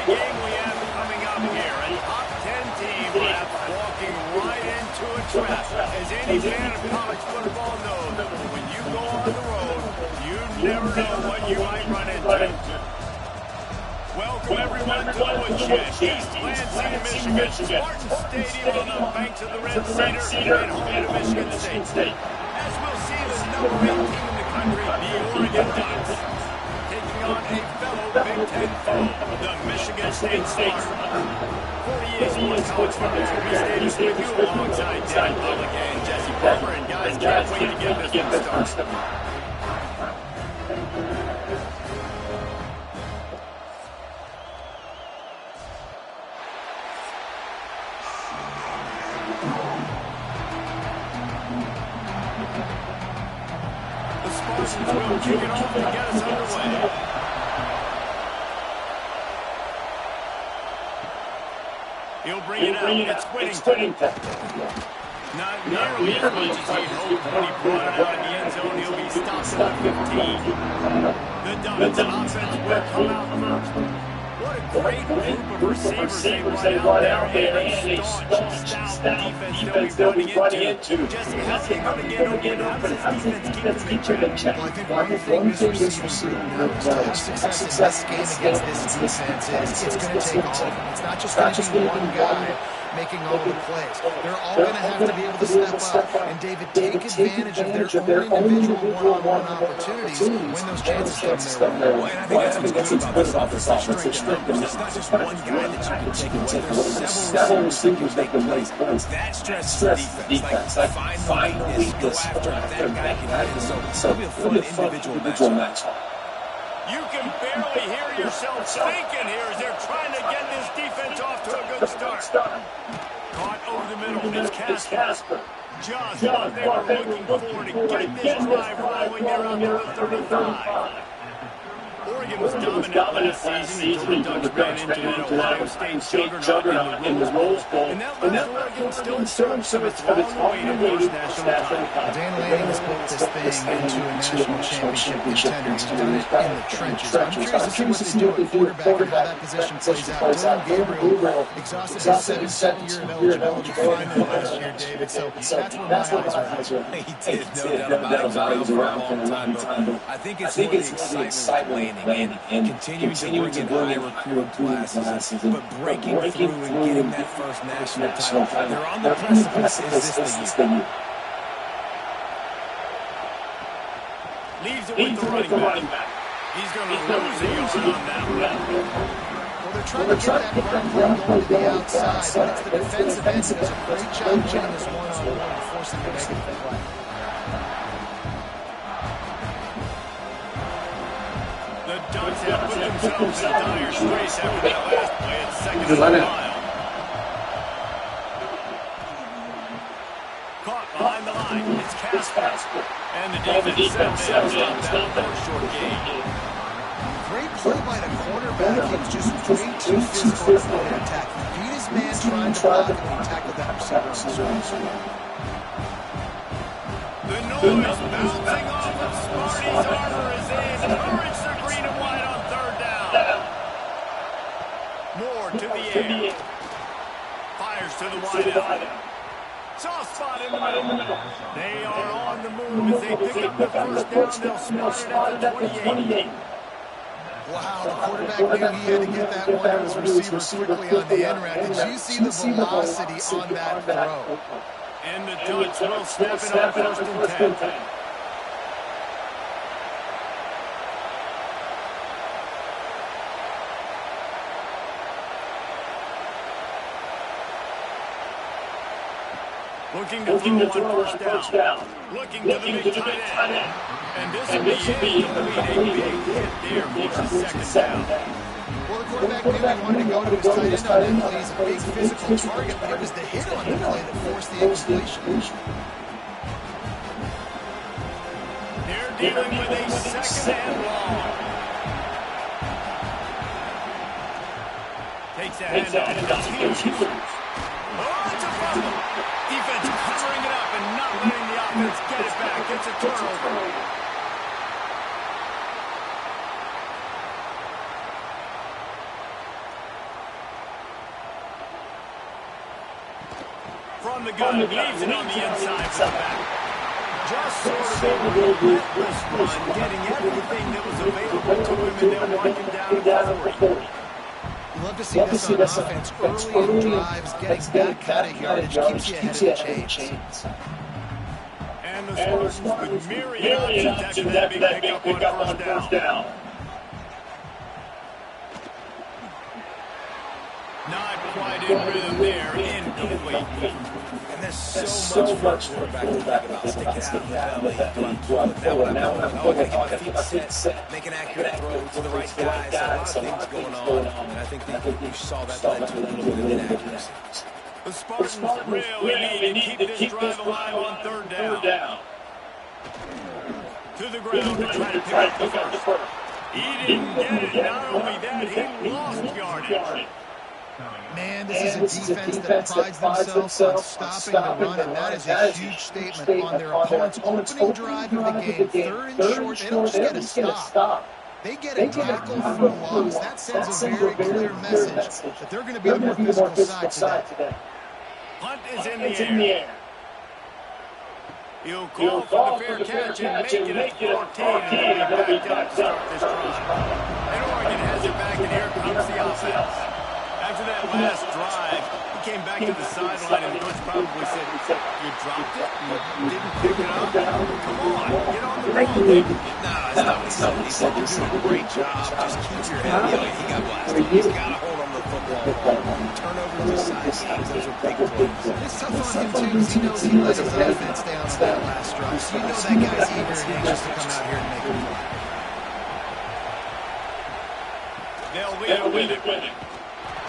the game we have coming up here. A top 10 team perhaps walking right into a trap. As any fan of college football knows, when you go on the road, you never know what you might run into. Welcome everyone to the Woodshed, East Lansing, Michigan. Spartan Stadium on the banks of the Red Cedar and home to Michigan State. As we'll see, the number 8 team in the country, the Oregon Ducks, taking on a fellow Big Ten foe, the Michigan State Spartans. 48 Sports College Football Restated with you alongside Dan Pollock and Jesse Palmer. And guys, can't wait to get this one started. Will kick it off to get us underway. He'll bring it out. It's Whittington. Not nearly as much as he hoped when he brought it out in the end zone. He'll be stopped at the 15. The Ducks offense will come out first. What a great group of receivers they run out there, and a staunch defense they'll be running into. Jesse, how's he going to get open? How does this defense keep them in check? Well, I think one thing this receiver now is to have success in this game against this defense is it's going to take all of them. It's not just going to be one guy making all the plays. They're all going to have to be able to step up and, David, take advantage of their own individual one-on-one opportunities when those chances come their way. Well, and I think that's what's good about this offense. It's strength. It's not just one guy that you can take away. There's several receivers that can make plays. That stresses the defense. Like, find weakness, go after that guy can hit it. So it'll be a fun individual match. You can barely hear yourself thinking here as they're trying to get this defense off to a good start. Caught over the middle. It's Casper. Just what they were looking for to get this drive rolling there on the 35. Oregon was dominant last season until the Ducks ran into that Ohio State juggernaut in the Rose Bowl. And that left Oregon still in search of its long way to first national title. Dan Lanning has built this thing into a national championship contender. He's done it in the trenches. I'm curious to see what they do at quarterback and how that position plays out. Dylan Gabriel exhausted his seventh year of eligibility finally last year, David. So that's where my eyes are. He did, no doubt about it. He was around for a long time. I think it's more the excitement and continuing to bring in high recruiting classes, but breaking through and getting that first national title. They're on the precipice. Is this the year? Leaves it with the running back. He's going to lose a yard on that one. Well, they're trying to get that run going to the outside, but it's the defensive end that does a great job winning this one-on-one and forcing the negative play. The Ducks have put themselves in dire straits after that last play at second and a mile. Caught behind the line. It's Casper. And the defense settles down for a short gain. Great play by the cornerback. He was just way too physical in the attack. He beat his man trying to block and he tackled that receiver on the surface. The noise bouncing off of Sparty's armor as they encourage the green and white on third down. Moore to the air. Fires to the wide. Soft spot in the middle. They are on the move as they pick up the first down. They'll spot it at the 28. Wow, the quarterback knew he had to get that one to his receiver quickly on the end route. Did you see the velocity on that throw? And the Ducks will snap it on first and 10. Looking to throw on first down. Looking to the big tight end. And this will be a big hit there for the second down. Well, the quarterback knew he wanted to go to his tight end on that play. He's a big physical target, but it was the hit on the play that forced the incompletion. They're dealing with a second and long. Takes a handoff. Oh, it's a fumble. Defense covering it up and not letting the offense get it back. It's a turnover. on the gun, leaves it on the inside for the back. Just sort of a relentless run, getting everything that was available to him, and they'll mark him down at the 40. You love to see this on offense early in drives, getting that kind of yardage keeps you ahead of the chains. And the Spartans with myriad options after that big pickup on first down. Not quite in rhythm there, incomplete. And there's so much for a quarterback to think about. Sticking out of the belly, that one, I want to get my feet set, make an accurate throw to the right guys. A lot of things going on, and I think that you saw that led to a little bit of inaccuracy. The Spartans really need to keep this drive alive on third down. To the ground to try to pick up the first. He didn't get it. Not only that, he lost yardage. Man, this is a defense that prides themselves on stopping the run, and that is a huge statement on their opponent's opening drive of the game. Third and short, they don't just get a stop. They get a tackle for loss. That sends a very clear message that they're going to be the more physical side today. Punt is in the air. He'll call for the fair catch and make it a 14, and he'll be back down to start this drive. And Oregon has it back, and here comes the offense. After that last drive, he came back to the sideline, and the coach probably said, you dropped it? You didn't pick it up? Come on, get on the road. No, that's not what he said. He said, you're doing a great job. Just keep your head up. He got blasted. He's got to hold on to the football. Turnovers aside, those are big plays. It's tough on him, too, because he knows he let his offense down on that last drive. So you know that guy's eager and anxious to come out here and make a play. They'll lead it with it.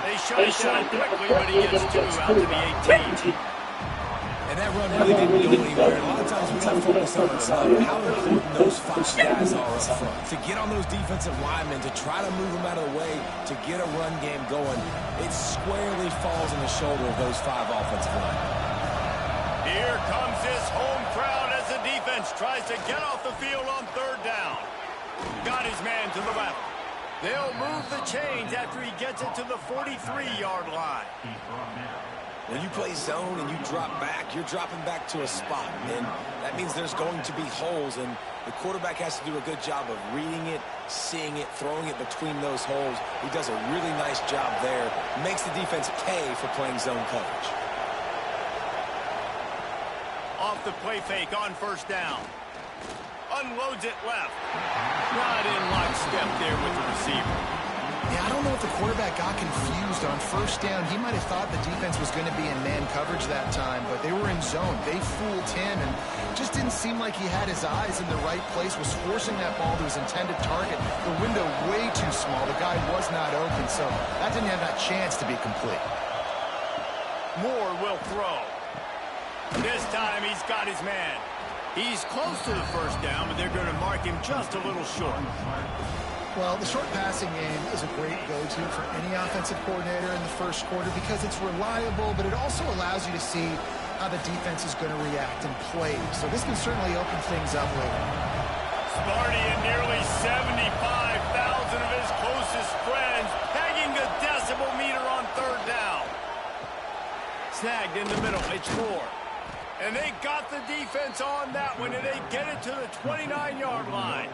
They shut it down quickly, but he gets two out to the 18. And that run really didn't go anywhere. A lot of times we don't focus on how important those five guys are up front. To get on those defensive linemen, to try to move them out of the way, to get a run game going, it squarely falls on the shoulder of those five offensive linemen. Here comes this home crowd as the defense tries to get off the field on third down. Got his man to the left. They'll move the chains after he gets it to the 43-yard line. When you play zone and you drop back, you're dropping back to a spot. And that means there's going to be holes, and the quarterback has to do a good job of reading it, seeing it, throwing it between those holes. He does a really nice job there. Makes the defense pay for playing zone coverage. Off the play fake on first down. Unloads it left. Not in lockstep there with the receiver. Yeah, I don't know if the quarterback got confused on first down. He might have thought the defense was going to be in man coverage that time, but they were in zone. They fooled him, and just didn't seem like he had his eyes in the right place, was forcing that ball to his intended target. The window way too small. The guy was not open, so that didn't have that chance to be complete. Moore will throw. This time he's got his man. He's close to the first down, but they're going to mark him just a little short. Well, the short passing game is a great go-to for any offensive coordinator in the first quarter because it's reliable, but it also allows you to see how the defense is going to react and play. So this can certainly open things up later. Sparty and nearly 75,000 of his closest friends pegging the decibel meter on third down. Snagged in the middle. It's Moore. And they got the defense on that one, and they get it to the 29-yard line.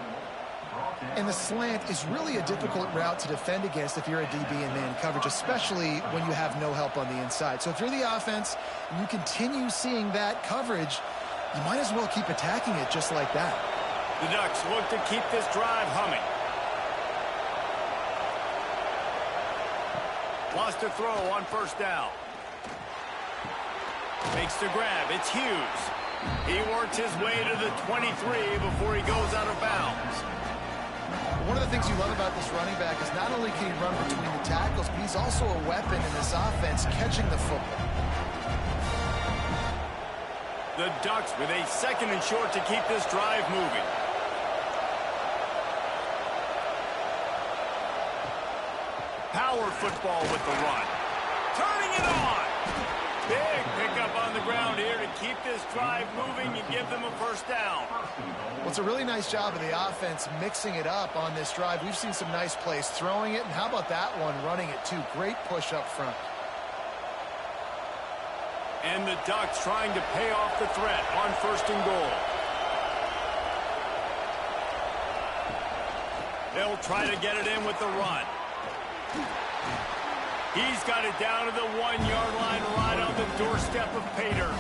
And the slant is really a difficult route to defend against if you're a DB in man coverage, especially when you have no help on the inside. So if you're the offense and you continue seeing that coverage, you might as well keep attacking it just like that. The Ducks look to keep this drive humming. Lost a throw on first down. Makes the grab. It's Hughes. He works his way to the 23 before he goes out of bounds. One of the things you love about this running back is not only can he run between the tackles, but he's also a weapon in this offense catching the football. The Ducks with a second and short to keep this drive moving. Power football with the run. Turning it on. Big pickup on the ground here to keep this drive moving and give them a first down. Well, it's a really nice job of the offense mixing it up on this drive. We've seen some nice plays throwing it, and how about that one running it too? Great push up front. And the Ducks trying to pay off the threat on 1st and goal. They'll try to get it in with the run. He's got it down to the 1-yard line right on the doorstep of Pater.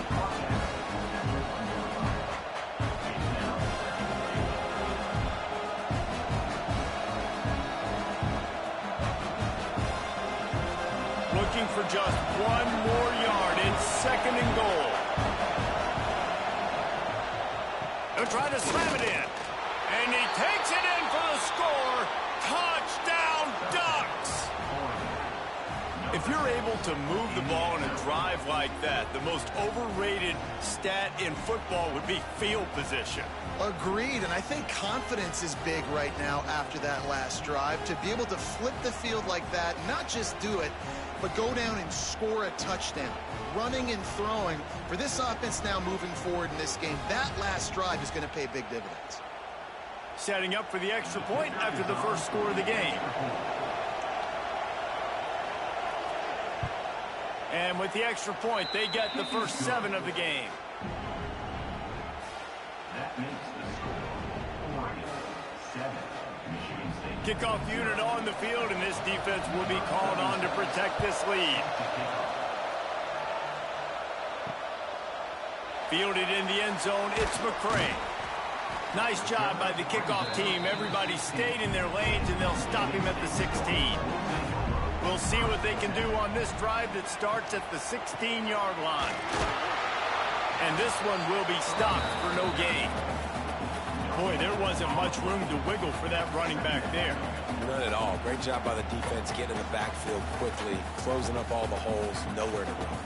Looking for just 1 more yard in 2nd and goal. They'll try to slam it in. And he takes it in for the score. Touchdown, Ducks! If you're able to move the ball in a drive like that, the most overrated stat in football would be field position. Agreed, and I think confidence is big right now after that last drive. To be able to flip the field like that, not just do it, but go down and score a touchdown. Running and throwing, for this offense now moving forward in this game, that last drive is going to pay big dividends. Setting up for the extra point after the first score of the game. And with the extra point, they get the first 7 of the game. Kickoff unit on the field, and this defense will be called on to protect this lead. Fielded in the end zone, it's McCray. Nice job by the kickoff team. Everybody stayed in their lanes, and they'll stop him at the 16. We'll see what they can do on this drive that starts at the 16-yard line. And this one will be stopped for no gain. Boy, there wasn't much room to wiggle for that running back there. None at all. Great job by the defense getting in the backfield quickly, closing up all the holes, nowhere to run.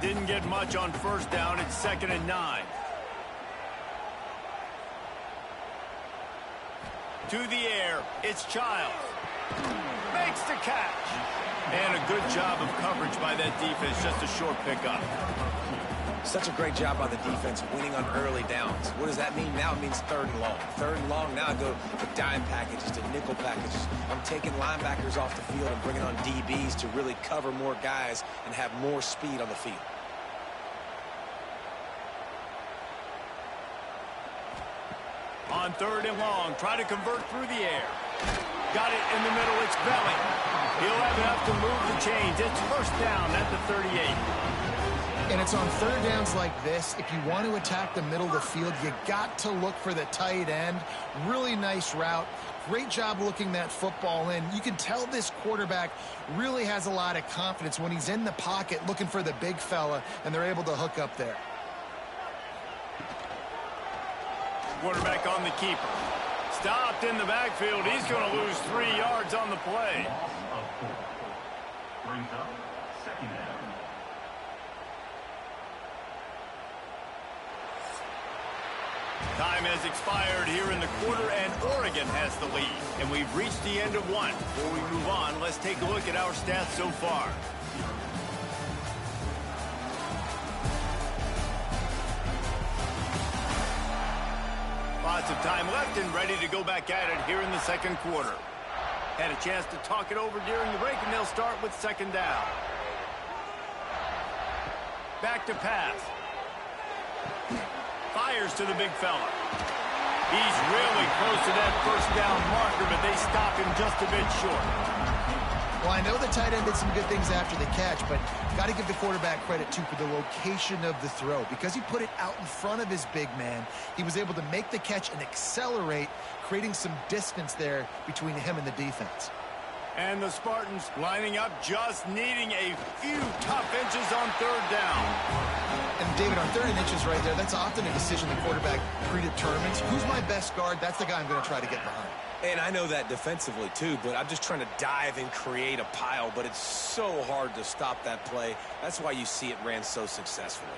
Didn't get much on 1st down. It's 2nd and 9. To the air, it's Childs. Makes the catch. And a good job of coverage by that defense, just a short pickup. Such a great job by the defense winning on early downs. What does that mean? Now it means 3rd and long. 3rd and long, now I go to dime packages, to nickel packages. I'm taking linebackers off the field and bringing on DBs to really cover more guys and have more speed on the field. On 3rd and long, try to convert through the air. Got it in the middle, it's Belling. He'll have enough to move the chains. It's 1st down at the 38. And it's on 3rd downs like this. If you want to attack the middle of the field, you got to look for the tight end. Really nice route. Great job looking that football in. You can tell this quarterback really has a lot of confidence when he's in the pocket looking for the big fella, and they're able to hook up there. Quarterback on the keeper. Stopped in the backfield. He's going to lose 3 yards on the play. Brings up 2nd down. Time has expired here in the quarter, and Oregon has the lead. And we've reached the end of one. Before we move on, let's take a look at our stats so far. Lots of time left and ready to go back at it here in the 2nd quarter. Had a chance to talk it over during the break, and they'll start with 2nd down. Back to pass. Fires to the big fella. He's really close to that 1st down marker, but they stop him just a bit short. Well, I know the tight end did some good things after the catch, but got to give the quarterback credit, too, for the location of the throw. Because he put it out in front of his big man, he was able to make the catch and accelerate, creating some distance there between him and the defense. And the Spartans lining up, just needing a few tough inches on 3rd down. And, David, on 3rd and inches right there, that's often a decision the quarterback predetermines. Who's my best guard? That's the guy I'm going to try to get behind. And I know that defensively, too, but I'm just trying to dive and create a pile, but it's so hard to stop that play. That's why you see it ran so successfully.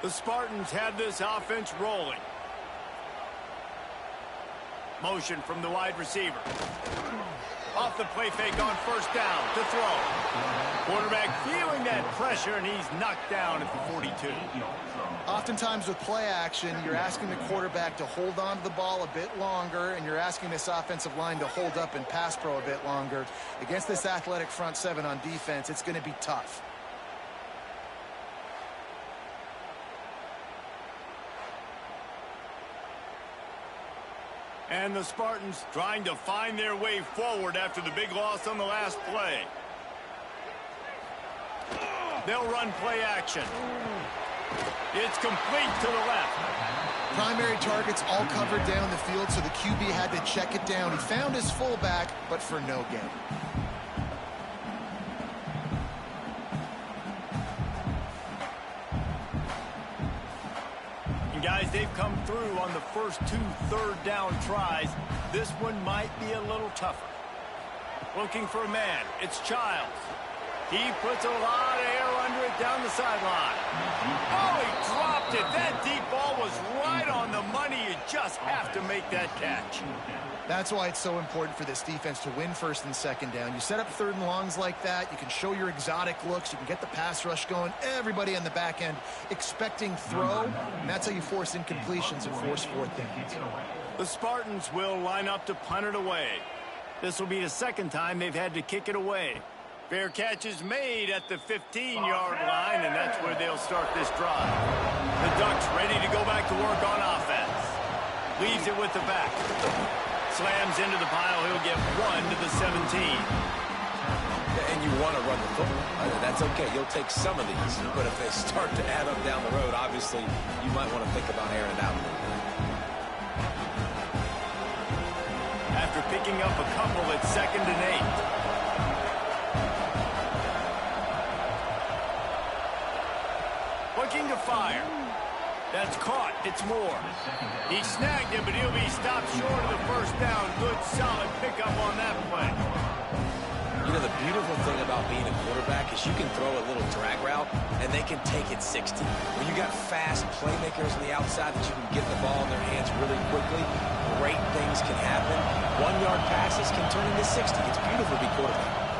The Spartans had this offense rolling. Motion from the wide receiver. Off the play fake on 1st down to throw. Quarterback feeling that pressure, and he's knocked down at the 42. Oftentimes with play action, you're asking the quarterback to hold on to the ball a bit longer, and you're asking this offensive line to hold up and pass pro a bit longer. Against this athletic front 7 on defense, it's going to be tough. And the Spartans trying to find their way forward after the big loss on the last play. They'll run play action. It's complete to the left. Primary targets all covered down the field, so the QB had to check it down. He found his fullback, but for no gain. And guys, they've come through on the first 2 third-down tries. This one might be a little tougher. Looking for a man. It's Childs. He puts a lot of air under it down the sideline. Oh, he dropped it. That deep ball was right on the money. You just have to make that catch. That's why it's so important for this defense to win first and second down. You set up third and longs like that. You can show your exotic looks. You can get the pass rush going. Everybody on the back end expecting throw. And that's how you force incompletions and force fourth downs. The Spartans will line up to punt it away. This will be the second time they've had to kick it away. Fair catch is made at the 15-yard line, and that's where they'll start this drive. The Ducks ready to go back to work on offense. Leaves it with the back. Slams into the pile. He'll get 1 to the 17. And you want to run the football. That's okay. You'll take some of these. But if they start to add up down the road, obviously, you might want to think about airing it out a little bit. After picking up a couple, it's 2nd and 8. Looking to fire. That's caught. It's Moore. He snagged it, but he'll be stopped short of the first down. Good, solid pickup on that play. You know, the beautiful thing about being a quarterback is you can throw a little drag route, and they can take it 60. When you got fast playmakers on the outside that you can get the ball in their hands really quickly, great things can happen. 1-yard passes can turn into 60. It's beautiful to be quarterback.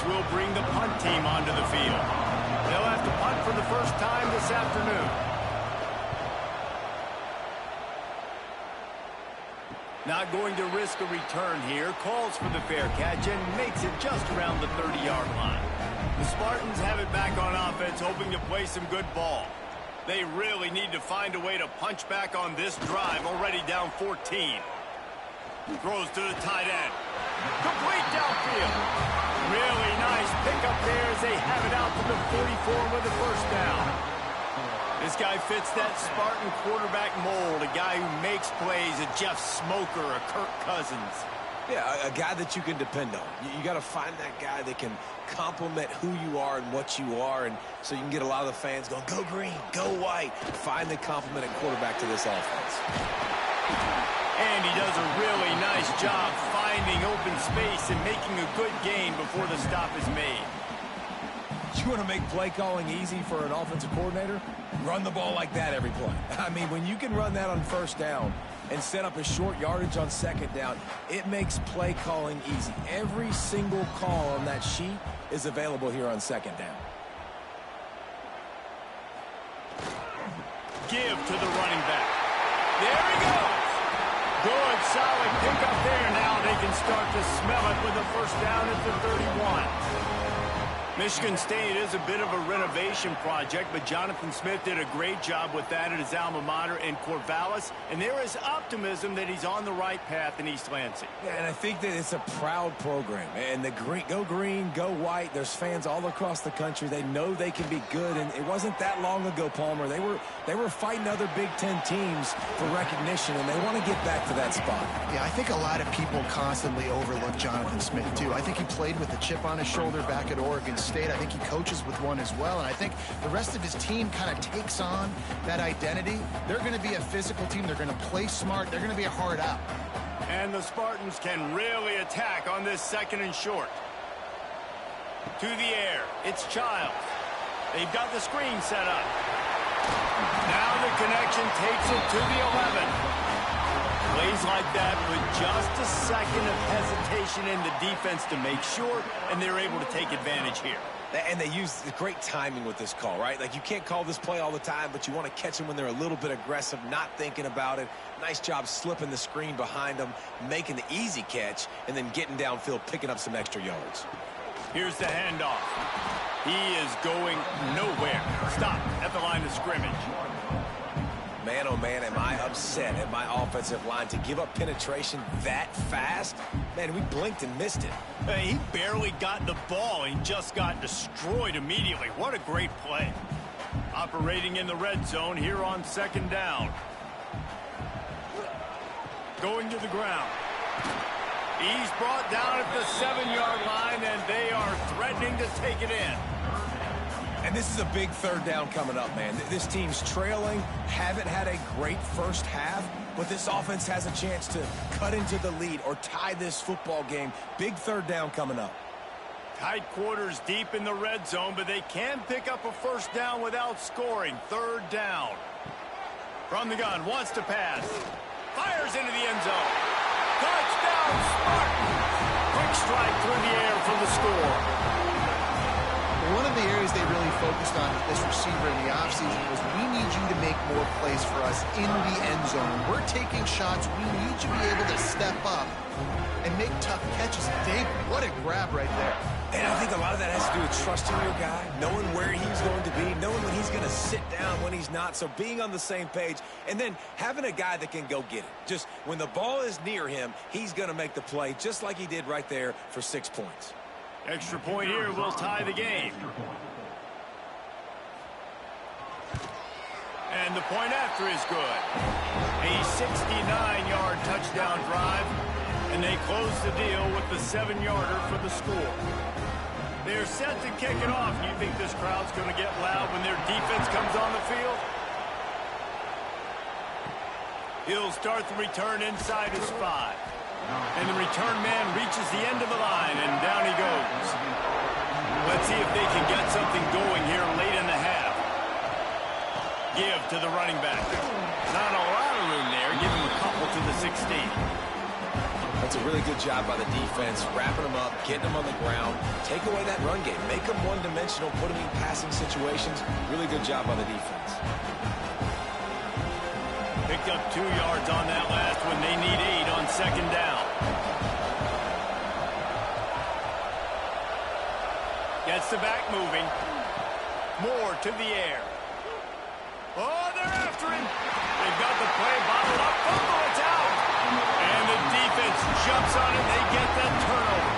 Will bring the punt team onto the field. They'll have to punt for the first time this afternoon. Not going to risk a return here. Calls for the fair catch and makes it just around the 30-yard line. The Spartans have it back on offense, hoping to play some good ball. They really need to find a way to punch back on this drive, already down 14. Throws to the tight end. Complete downfield. Really nice pickup there as they have it out to the 44 with a first down. This guy fits that Spartan quarterback mold, a guy who makes plays, a Jeff Smoker, a Kirk Cousins. Yeah, a guy that you can depend on. You got to find that guy that can complement who you are and what you are, and so you can get a lot of the fans going, go green, go white. Find the complementing quarterback to this offense. And he does a really nice job finding open space and making a good gain before the stop is made. You want to make play calling easy for an offensive coordinator? Run the ball like that every play. I mean, when you can run that on first down and set up a short yardage on second down, it makes play calling easy. Every single call on that sheet is available here on second down. Give to the running back. There he goes. Good, solid pickup there. Now they can start to smell it with a first down at the 31. Michigan State is a bit of a renovation project, but Jonathan Smith did a great job with that at his alma mater in Corvallis, and there is optimism that he's on the right path in East Lansing. Yeah, and I think that it's a proud program, and the go green, go white. There's fans all across the country. They know they can be good, and it wasn't that long ago, Palmer. They were fighting other Big Ten teams for recognition, and they want to get back to that spot. Yeah, I think a lot of people constantly overlook Jonathan Smith, too. I think he played with a chip on his shoulder back at Oregon State. I think he coaches with one as well, and I think the rest of his team kind of takes on that identity. They're going to be a physical team. They're going to play smart. They're going to be a hard out. And the Spartans can really attack on this 2nd and short. To the air. It's Childs. They've got the screen set up. Now the connection takes it to the 11. Plays like that with just a second of hesitation in the defense to make sure, and they're able to take advantage here. And they use great timing with this call, right? Like, you can't call this play all the time, but you want to catch them when they're a little bit aggressive, not thinking about it. Nice job slipping the screen behind them, making the easy catch, and then getting downfield, picking up some extra yards. Here's the handoff. He is going nowhere. Stop at the line of scrimmage. Man, oh man, am I upset at my offensive line to give up penetration that fast? Man, we blinked and missed it. He barely got the ball. He just got destroyed immediately. What a great play. Operating in the red zone here on second down. Going to the ground. He's brought down at the 7-yard line, and they are threatening to take it in. And this is a big third down coming up, man. This team's trailing, haven't had a great first half, but this offense has a chance to cut into the lead or tie this football game. Big third down coming up. Tight quarters deep in the red zone, but they can pick up a first down without scoring. Third down. From the gun, wants to pass. Fires into the end zone. Touchdown, Spartans! Quick strike through the air for the score. One of the areas they really focused on with this receiver in the offseason was, we need you to make more plays for us in the end zone. We're taking shots. We need you to be able to step up and make tough catches. David, what a grab right there. And I think a lot of that has to do with trusting your guy, knowing where he's going to be, knowing when he's going to sit down, when he's not. So being on the same page, and then having a guy that can go get it. Just when the ball is near him, he's going to make the play, just like he did right there for 6 points. Extra point here will tie the game. And the point after is good. A 69-yard touchdown drive, and they close the deal with the 7-yarder for the score. They're set to kick it off. You think this crowd's going to get loud when their defense comes on the field? He'll start the return inside his 5. And the return man reaches the end of the line, and down he goes. Let's see if they can get something going here late in the half. Give to the running back. Not a lot of room there. Give him a couple to the 16. That's a really good job by the defense, wrapping them up, getting them on the ground. Take away that run game. Make them one-dimensional, put them in passing situations. Really good job by the defense. Picked up 2 yards on that last one. They need 8 on second down. Gets the back moving. Moore to the air. Oh, they're after him. They've got the play bottled up. Fumble, it's out. And the defense jumps on it. They get that turnover.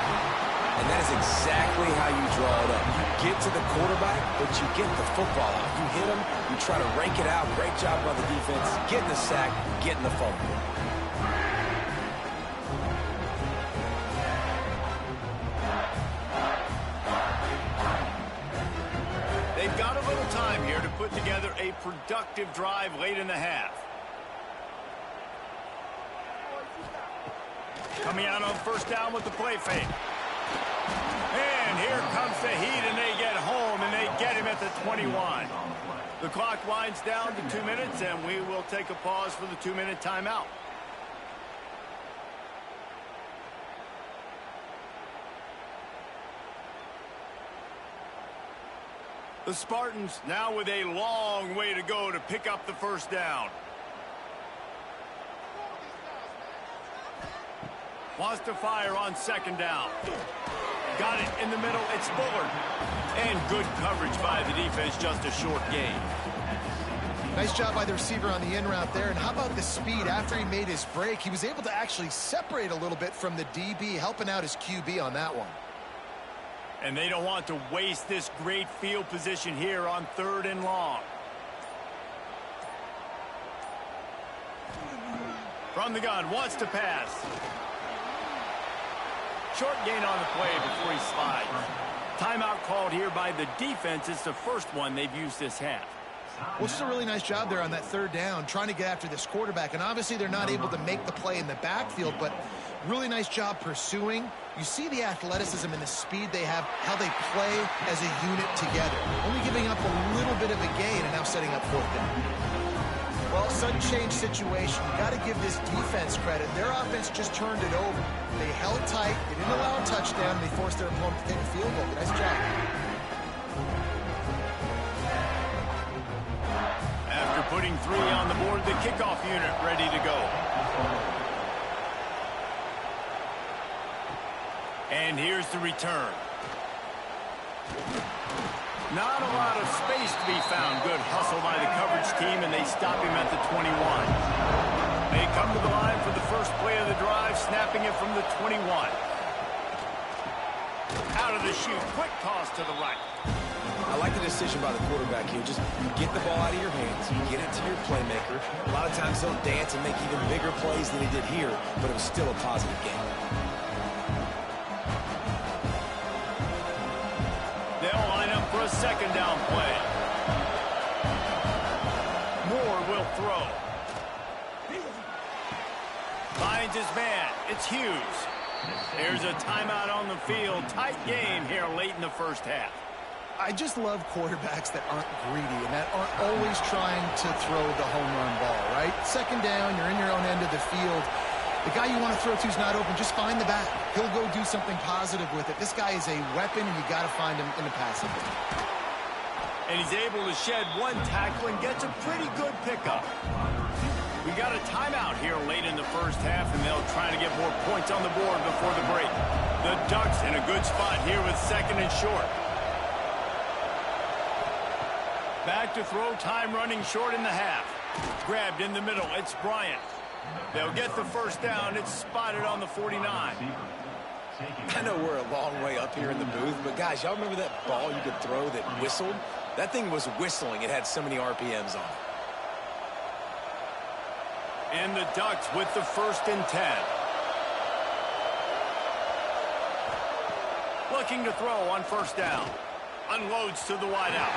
And that is exactly how you draw it up. You get to the quarterback, but you get the football out. You hit him, you try to rake it out. Great job by the defense. Getting the sack, getting the fumble. They've got a little time here to put together a productive drive late in the half. Coming out on first down with the play fake. And here comes the heat, and they get home, and they get him at the 21. The clock winds down to 2 minutes, and we will take a pause for the 2-minute timeout. The Spartans now with a long way to go to pick up the first down. Wants to fire on second down. Got it in the middle. It's Bullard. And good coverage by the defense. Just a short gain. Nice job by the receiver on the in route there. And how about the speed? After he made his break, he was able to actually separate a little bit from the DB, helping out his QB on that one. And they don't want to waste this great field position here on 3rd and long. From the gun, wants to pass. Short gain on the play before he slides. Timeout called here by the defense. It's the first one they've used this half. Well, just a really nice job there on that 3rd down, trying to get after this quarterback. And obviously they're not able to make the play in the backfield, but really nice job pursuing. You see the athleticism and the speed they have, how they play as a unit together. Only giving up a little bit of a gain and now setting up 4th down. Well, sudden change situation. You got to give this defense credit. Their offense just turned it over. They held tight. They didn't allow a touchdown. They forced their opponent to take a field goal. Nice job. After putting 3 on the board, the kickoff unit ready to go. And here's the return. Not a lot of space to be found. Good hustle by the coverage team, and they stop him at the 21. They come to the line for the first play of the drive, snapping it from the 21. Out of the chute, quick toss to the right. I like the decision by the quarterback here. Just get the ball out of your hands, get it to your playmaker. A lot of times he'll dance and make even bigger plays than he did here, but it was still a positive game. They'll line up for a second down play. Moore will throw. Finds his man. It's Hughes. There's a timeout on the field. Tight game here late in the first half. I just love quarterbacks that aren't greedy and that aren't always trying to throw the home run ball, right? Second down, you're in your own end of the field. The guy you want to throw to is not open. Just find the back. He'll go do something positive with it. This guy is a weapon, and you got to find him in the passing game. And he's able to shed one tackle and gets a pretty good pickup. We got a timeout here late in the first half, and they'll try to get more points on the board before the break. The Ducks in a good spot here with second and short. Back to throw, time running short in the half. Grabbed in the middle, it's Bryant. They'll get the first down. It's spotted on the 49. I know we're a long way up here in the booth, but guys, y'all remember that ball you could throw that whistled? That thing was whistling. It had so many RPMs on it. And the Ducks with the 1st and 10. Looking to throw on first down. Unloads to the wideout.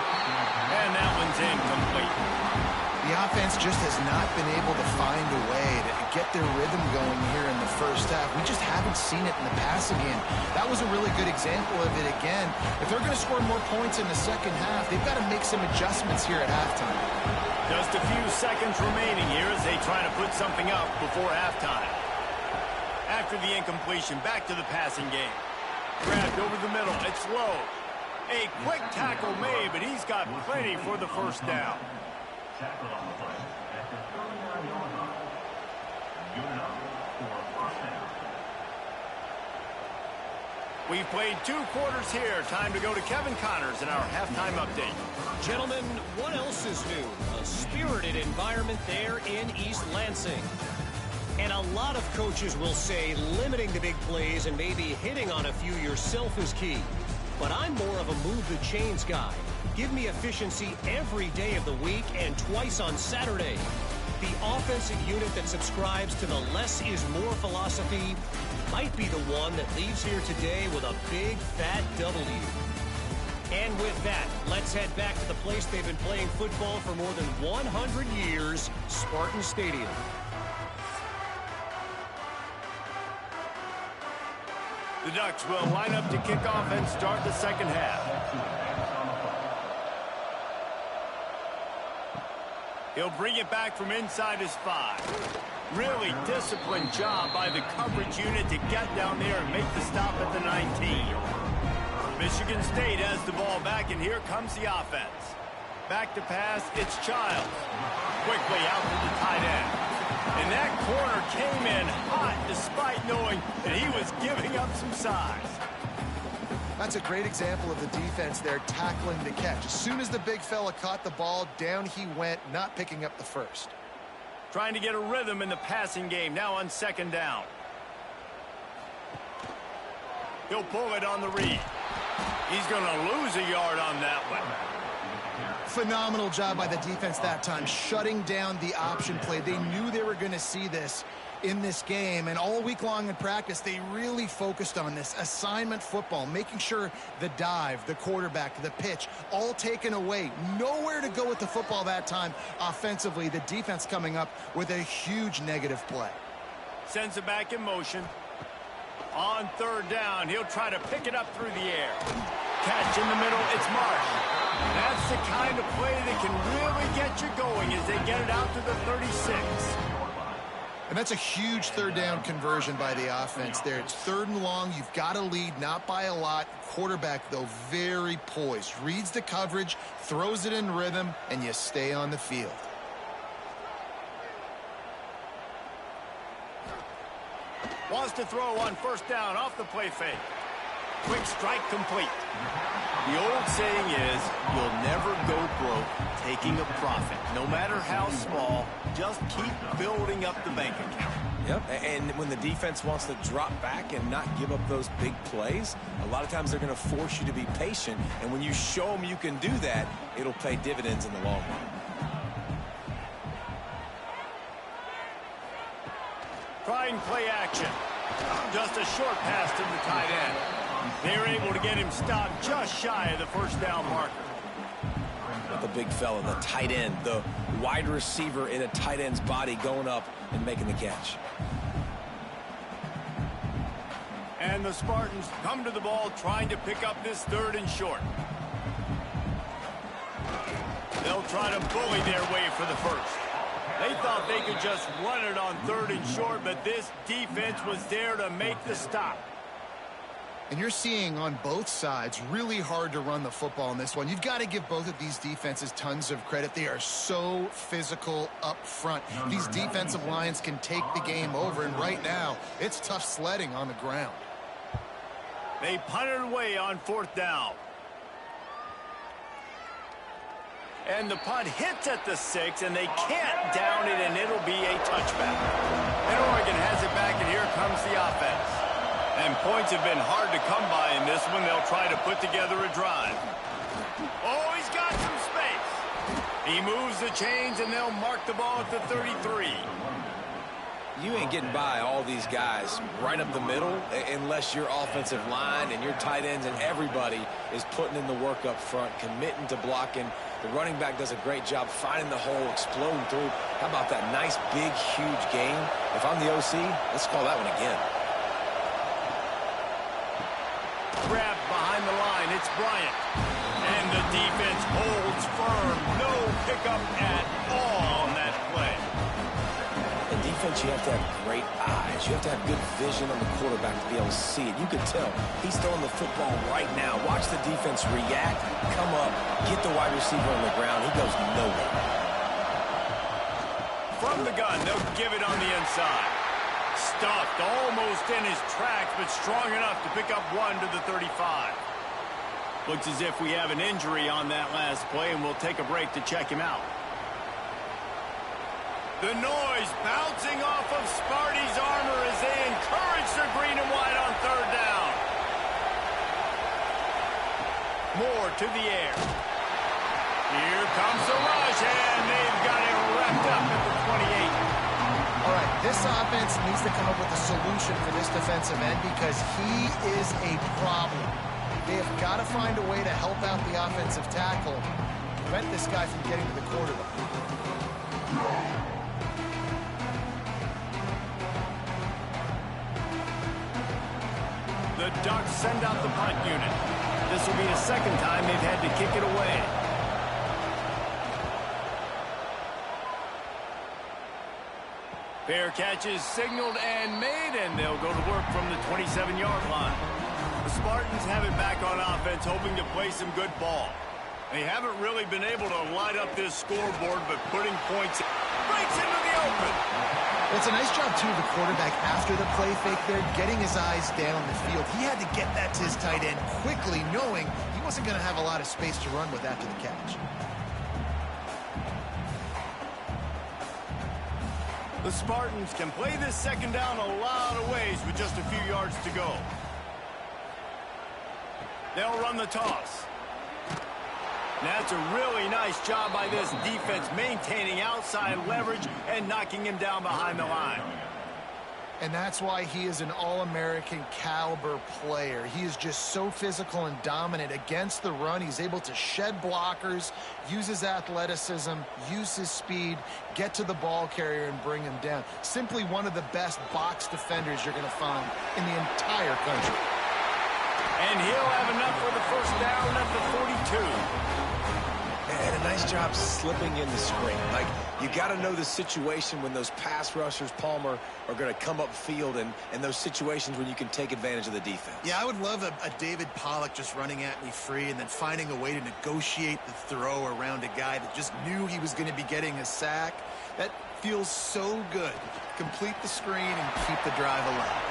And that one's incomplete. The offense just has not been able to find a way to get their rhythm going here in the first half. We just haven't seen it in the passing game. That was a really good example of it again. If they're going to score more points in the second half, they've got to make some adjustments here at halftime. Just a few seconds remaining here as they try to put something up before halftime. After the incompletion, back to the passing game. Grabbed over the middle. It's low. A quick tackle made, but he's got plenty for the first down. Tackle on the play at the 39-yard line. Unit up for a first down. We've played 2 quarters here. Time to go to Kevin Connors in our halftime update. Gentlemen, what else is new? A spirited environment there in East Lansing. And a lot of coaches will say limiting the big plays and maybe hitting on a few yourself is key. But I'm more of a move the chains guy. Give me efficiency every day of the week and twice on Saturday. The offensive unit that subscribes to the less is more philosophy might be the one that leaves here today with a big fat W. And with that, let's head back to the place they've been playing football for more than 100 years, Spartan Stadium. The Ducks will line up to kick off and start the second half. He'll bring it back from inside his 5. Really disciplined job by the coverage unit to get down there and make the stop at the 19. Michigan State has the ball back, and here comes the offense. Back to pass, it's Childs. Quickly out to the tight end. And that corner came in hot despite knowing that he was giving up some size. That's a great example of the defense there tackling the catch. As soon as the big fella caught the ball, down he went, not picking up the first. Trying to get a rhythm in the passing game, now on second down. He'll pull it on the read. He's going to lose a yard on that one. Phenomenal job by the defense that time, shutting down the option play. They knew they were going to see this in this game, and all week long in practice, they really focused on this assignment football, making sure the dive, the quarterback, the pitch, all taken away. Nowhere to go with the football that time offensively. The defense coming up with a huge negative play. Sends it back in motion. On third down, he'll try to pick it up through the air. Catch in the middle, it's Marsh. That's the kind of play that can really get you going as they get it out to the 36. And that's a huge third down conversion by the offense there. It's 3rd and long. You've got to lead, not by a lot. Quarterback, though, very poised. Reads the coverage, throws it in rhythm, and you stay on the field. Wants to throw on 1st down off the play fake. Quick strike complete. The old saying is, you'll never go broke taking a profit. No matter how small, just keep building up the bank account. Yep, and when the defense wants to drop back and not give up those big plays, a lot of times they're going to force you to be patient. And when you show them you can do that, it'll pay dividends in the long run. Trying play action. Just a short pass to the tight end. They're able to get him stopped just shy of the 1st down marker. The big fella, the tight end, the wide receiver in a tight end's body going up and making the catch. And the Spartans come to the ball trying to pick up this 3rd and short. They'll try to bully their way for the 1st. They thought they could just run it on 3rd and short, but this defense was there to make the stop. And you're seeing on both sides really hard to run the football in this one. You've got to give both of these defenses tons of credit. They are so physical up front. These defensive lines can take the game over, and right now it's tough sledding on the ground. They punted away on 4th down. And the punt hits at the 6, and they can't down it, and it'll be a touchback. And Oregon has it back, and here comes the offense. And points have been hard to come by in this one. They'll try to put together a drive. Oh, he's got some space. He moves the chains, and they'll mark the ball at the 33. You ain't getting by all these guys right up the middle unless your offensive line and your tight ends and everybody is putting in the work up front, committing to blocking. The running back does a great job finding the hole, exploding through. How about that nice, big, huge game? If I'm the OC, let's call that one again. Grabbed behind the line, it's Bryant. And the defense holds firm. No pickup at all on that play. In defense, you have to have great eyes. You have to have good vision on the quarterback to be able to see it. You can tell he's throwing the football right now. Watch the defense react, come up, get the wide receiver on the ground. He goes nowhere. From the gun, they'll give it on the inside. Stuffed almost in his tracks, but strong enough to pick up 1 to the 35. Looks as if we have an injury on that last play, and we'll take a break to check him out. The noise bouncing off of Sparty's armor as they encourage their green and white on 3rd down. Moore to the air. Here comes the rush, and they've got it wrapped up at the 28. All right, this offense needs to come up with a solution for this defensive end because he is a problem. They have got to find a way to help out the offensive tackle, prevent this guy from getting to the quarterback. The Ducks send out the punt unit. This will be the 2nd time they've had to kick it away. Fair catch is signaled and made, and they'll go to work from the 27-yard line. The Spartans have it back on offense, hoping to play some good ball. They haven't really been able to light up this scoreboard, but putting points breaks into the open. It's a nice job, too, of the quarterback after the play fake there, getting his eyes down the field. He had to get that to his tight end quickly, knowing he wasn't going to have a lot of space to run with after the catch. The Spartans can play this 2nd down a lot of ways with just a few yards to go. They'll run the toss. That's a really nice job by this defense maintaining outside leverage and knocking him down behind the line. And that's why he is an All-American caliber player. He is just so physical and dominant against the run. He's able to shed blockers, use his athleticism, use his speed, get to the ball carrier and bring him down. Simply one of the best box defenders you're going to find in the entire country. And he'll have enough for the 1st down at the 42. And a nice job slipping in the screen. Like, you got to know the situation when those pass rushers, Palmer, are going to come upfield and those situations when you can take advantage of the defense. Yeah, I would love a David Pollock just running at me free and then finding a way to negotiate the throw around a guy that just knew he was going to be getting a sack. That feels so good. Complete the screen and keep the drive alive.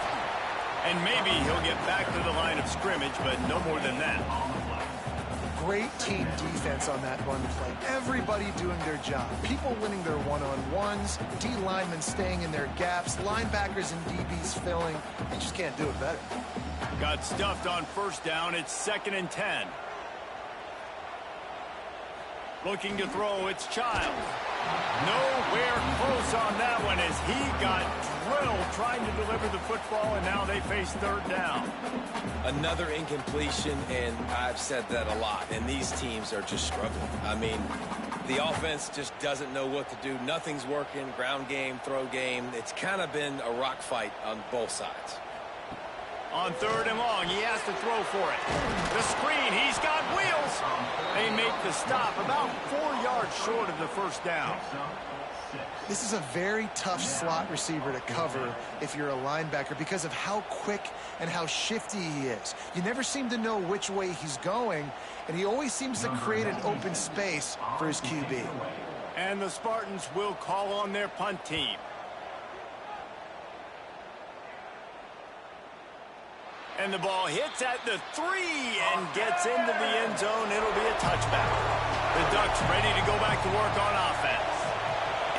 And maybe he'll get back to the line of scrimmage, but no more than that. Great team defense on that run play. Everybody doing their job. People winning their one-on-ones, D linemen staying in their gaps, linebackers and DBs filling. They just can't do it better. Got stuffed on first down. It's 2nd and 10. Looking to throw, it's Child. Nowhere close on that one as he got drilled trying to deliver the football, and now they face 3rd down. Another incompletion, and I've said that a lot, and these teams are just struggling. I mean, the offense just doesn't know what to do. Nothing's working, ground game, throw game. It's kind of been a rock fight on both sides. On 3rd and long, he has to throw for it. The screen, he's got wheels. They make the stop about 4 yards short of the first down. This is a very tough slot receiver to cover if you're a linebacker because of how quick and how shifty he is. You never seem to know which way he's going, and he always seems to create an open space for his QB. And the Spartans will call on their punt team. And the ball hits at the 3 and gets into the end zone. It'll be a touchback. The Ducks ready to go back to work on offense.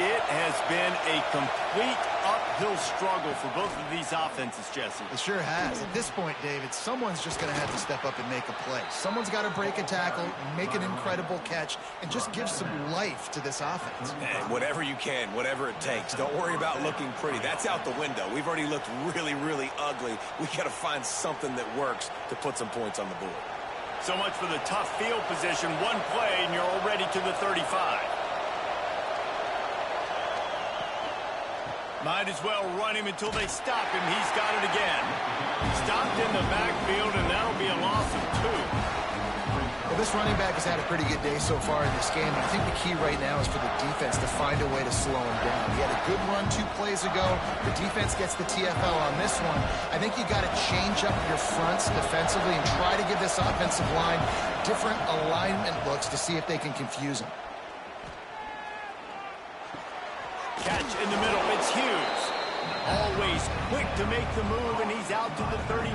It has been a complete uphill struggle for both of these offenses, Jesse. It sure has. At this point, David, someone's just going to have to step up and make a play. Someone's got to break a tackle, make an incredible catch, and just give some life to this offense. And whatever you can, whatever it takes. Don't worry about looking pretty. That's out the window. We've already looked really, really ugly. We got to find something that works to put some points on the board. So much for the tough field position. One play, and you're already to the 35. Might as well run him until they stop him. He's got it again. Stopped in the backfield, and that'll be a loss of 2. Well, this running back has had a pretty good day so far in this game. And I think the key right now is for the defense to find a way to slow him down. He had a good run 2 plays ago. The defense gets the TFL on this one. I think you got to change up your fronts defensively and try to give this offensive line different alignment looks to see if they can confuse him. Catch in the middle. It's Hughes. Always quick to make the move, and he's out to the 39.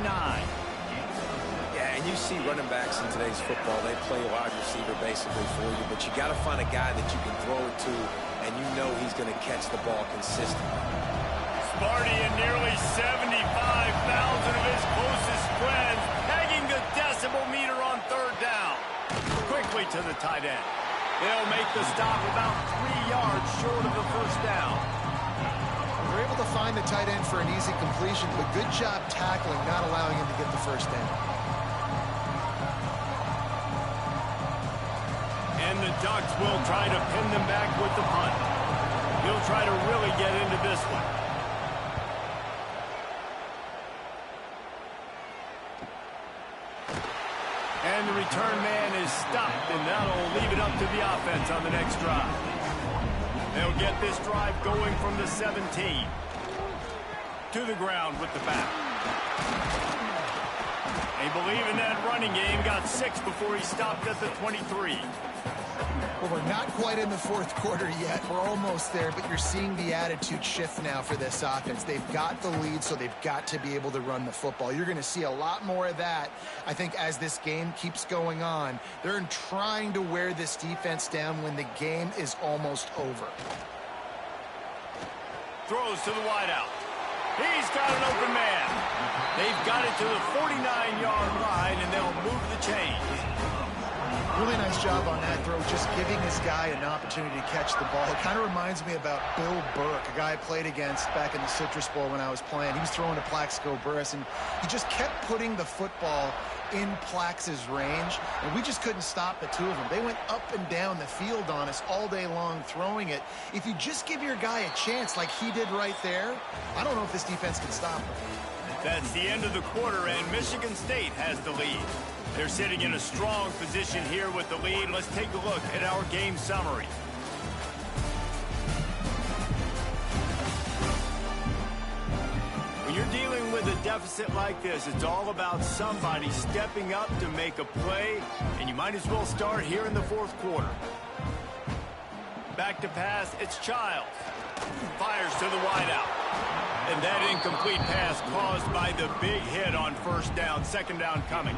Yeah, and you see running backs in today's football, they play wide receiver basically for you, but you got to find a guy that you can throw it to, and you know he's going to catch the ball consistently. Sparty and nearly 75,000 of his closest friends pegging the decibel meter on 3rd down. Quickly to the tight end. They'll make the stop about 3 yards short of the first down. They're able to find the tight end for an easy completion, but good job tackling, not allowing him to get the first down. And the Ducks will try to pin them back with the punt. He'll try to really get into this one. And the return man is stopped, and that'll leave it up to the offense on the next drive. They'll get this drive going from the 17. To the ground with the back. They believe in that running game. Got 6 before he stopped at the 23. Well, we're not quite in the 4th quarter yet. We're almost there, but you're seeing the attitude shift now for this offense. They've got the lead, so they've got to be able to run the football. You're going to see a lot more of that, I think, as this game keeps going on. They're trying to wear this defense down when the game is almost over. Throws to the wideout. He's got an open man. They've got it to the 49-yard line, and they'll move the chains. Really nice job on that throw, just giving this guy an opportunity to catch the ball. It kind of reminds me about Bill Burke, a guy I played against back in the Citrus Bowl when I was playing. He was throwing to Plaxico Burress, and he just kept putting the football in Plax's range, and we just couldn't stop the two of them. They went up and down the field on us all day long throwing it. If you just give your guy a chance like he did right there, I don't know if this defense can stop him. That's the end of the quarter, and Michigan State has the lead. They're sitting in a strong position here with the lead. Let's take a look at our game summary. When you're dealing with a deficit like this, it's all about somebody stepping up to make a play, and you might as well start here in the fourth quarter. Back to pass, it's Childs. Fires to the wideout. And that incomplete pass caused by the big hit on first down, second down coming.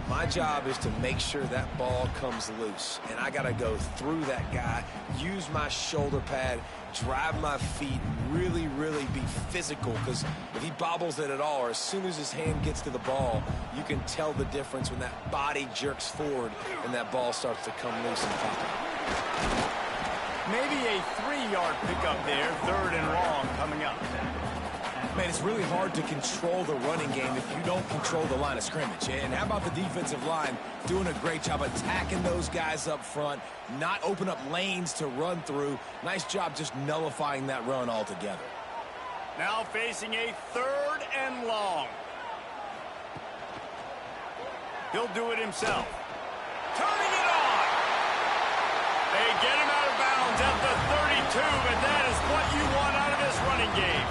My job is to make sure that ball comes loose, and I got to go through that guy, use my shoulder pad, drive my feet, really, really be physical, because if he bobbles it at all, or as soon as his hand gets to the ball, you can tell the difference when that body jerks forward and that ball starts to come loose and pop out. Maybe a 3-yard pickup there, third and long coming up. Man, it's really hard to control the running game if you don't control the line of scrimmage. And how about the defensive line doing a great job attacking those guys up front, not open up lanes to run through. Nice job just nullifying that run altogether. Now facing a third and long. He'll do it himself. Turning it on. They get him out of bounds at the 32, and that is what you want out of this running game.